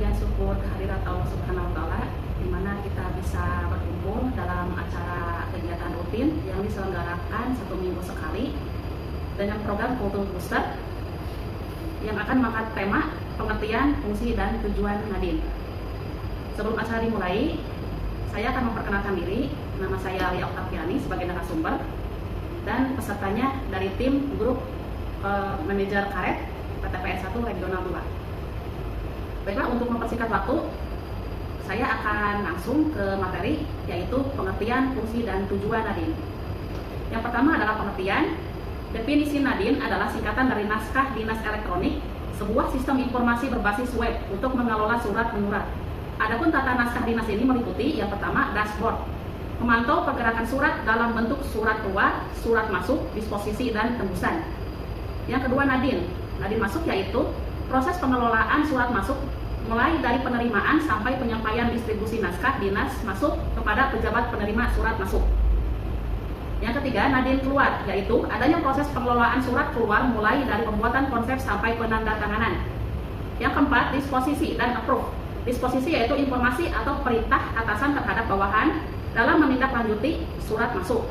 dan syukur kehadirat Allah Subhanahu wa Ta'ala, di mana kita bisa berkumpul dalam acara kegiatan rutin yang diselenggarakan 1 minggu sekali dengan program Kultur Booster yang akan mengangkat tema pengertian, fungsi, dan tujuan Nadine. Sebelum acara dimulai, saya akan memperkenalkan diri. Nama saya Lia Oktaviani sebagai narasumber dan pesertanya dari tim grup manajer karet PTPN 1 Regional 2. Baiklah, untuk mempersingkat waktu, saya akan langsung ke materi, yaitu pengertian, fungsi, dan tujuan Nadine. Yang pertama adalah pengertian. Definisi Nadine adalah singkatan dari naskah dinas elektronik, sebuah sistem informasi berbasis web untuk mengelola surat menyurat. Adapun tata naskah dinas ini meliputi yang pertama dashboard, memantau pergerakan surat dalam bentuk surat keluar, surat masuk, disposisi, dan tembusan. Yang kedua Nadine. Nadine masuk yaitu proses pengelolaan surat masuk mulai dari penerimaan sampai penyampaian distribusi naskah dinas masuk kepada pejabat penerima surat masuk. Yang ketiga, Nadine keluar, yaitu adanya proses pengelolaan surat keluar mulai dari pembuatan konsep sampai penandatanganan. Yang keempat, disposisi dan approve. Disposisi yaitu informasi atau perintah atasan terhadap bawahan dalam menindaklanjuti surat masuk.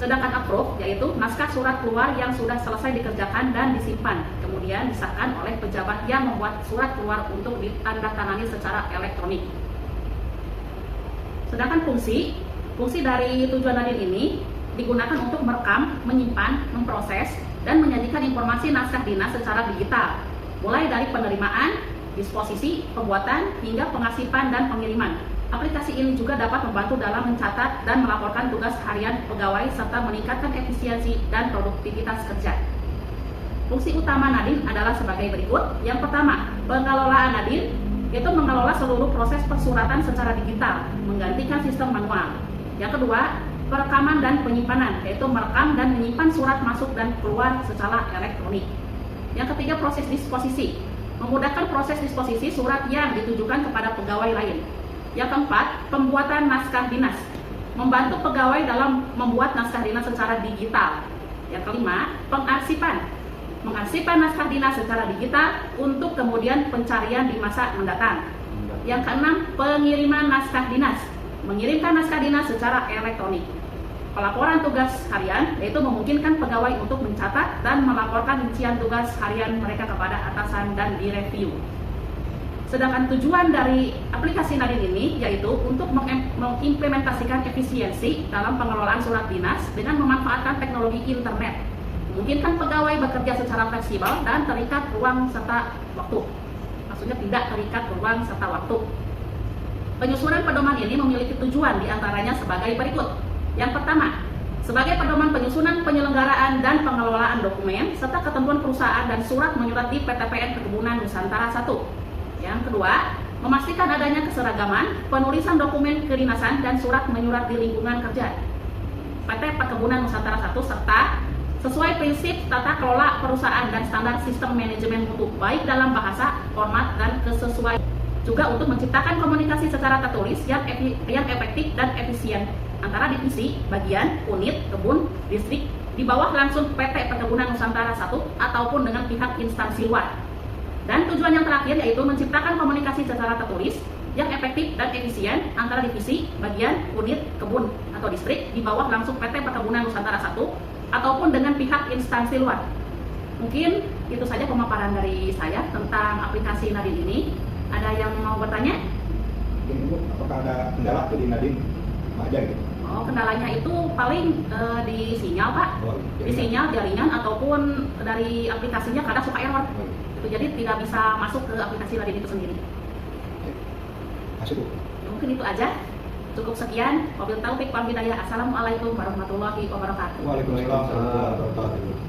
Sedangkan approve yaitu naskah surat keluar yang sudah selesai dikerjakan dan disimpan, kemudian disahkan oleh pejabat yang membuat surat keluar untuk ditandatangani secara elektronik. Sedangkan fungsi dari tujuan Nadine ini digunakan untuk merekam, menyimpan, memproses, dan menyajikan informasi naskah dinas secara digital, mulai dari penerimaan, disposisi, pembuatan, hingga pengasipan dan pengiriman. Aplikasi ini juga dapat membantu dalam mencatat dan melaporkan tugas harian pegawai serta meningkatkan efisiensi dan produktivitas kerja. Fungsi utama Nadine adalah sebagai berikut. Yang pertama, pengelolaan Nadine yaitu mengelola seluruh proses persuratan secara digital, menggantikan sistem manual. Yang kedua, perekaman dan penyimpanan, yaitu merekam dan menyimpan surat masuk dan keluar secara elektronik. Yang ketiga, proses disposisi, memudahkan proses disposisi surat yang ditujukan kepada pegawai lain. Yang keempat, pembuatan naskah dinas, membantu pegawai dalam membuat naskah dinas secara digital. Yang kelima, pengarsipan, mengarsipkan naskah dinas secara digital untuk kemudian pencarian di masa mendatang. Yang keenam, pengiriman naskah dinas, mengirimkan naskah dinas secara elektronik. Pelaporan tugas harian, yaitu memungkinkan pegawai untuk mencatat dan melaporkan rincian tugas harian mereka kepada atasan dan direview. Sedangkan tujuan dari aplikasi Nadine ini yaitu untuk mengimplementasikan efisiensi dalam pengelolaan surat dinas dengan memanfaatkan teknologi internet, memungkinkan pegawai bekerja secara fleksibel dan terikat ruang serta waktu. Maksudnya tidak terikat ruang serta waktu. Penyusunan pedoman ini memiliki tujuan diantaranya sebagai berikut. Yang pertama, sebagai pedoman penyusunan, penyelenggaraan, dan pengelolaan dokumen serta ketentuan perusahaan dan surat menyurat di PTPN Perkebunan Nusantara 1. Yang kedua, memastikan adanya keseragaman penulisan dokumen kedinasan dan surat menyurat di lingkungan kerja PT Perkebunan Nusantara 1 serta sesuai prinsip tata kelola perusahaan dan standar sistem manajemen mutu baik dalam bahasa, format, dan kesesuaian. Juga untuk menciptakan komunikasi secara tertulis yang efektif dan efisien antara divisi, bagian, unit, kebun, distrik di bawah langsung PT Perkebunan Nusantara 1 ataupun dengan pihak instansi luar. Dan tujuan yang terakhir yaitu menciptakan komunikasi secara tertulis yang efektif dan efisien antara divisi, bagian, unit, kebun, atau distrik di bawah langsung PT Perkebunan Nusantara 1 ataupun dengan pihak instansi luar. Mungkin itu saja pemaparan dari saya tentang aplikasi Nadine ini. Ada yang mau bertanya? Apakah ada kendala di Nadine? Aja gitu. Oh, kendalanya itu paling di sinyal, Pak. Di sinyal, jaringan, ataupun dari aplikasinya kadang suka error. Jadi tidak bisa masuk ke aplikasi Nadine itu sendiri. Masuk. Ya, mungkin itu aja. Cukup sekian. Wabillahi taufiq wal hidayah. Assalamualaikum warahmatullahi wabarakatuh. Waalaikumsalam warahmatullahi wabarakatuh.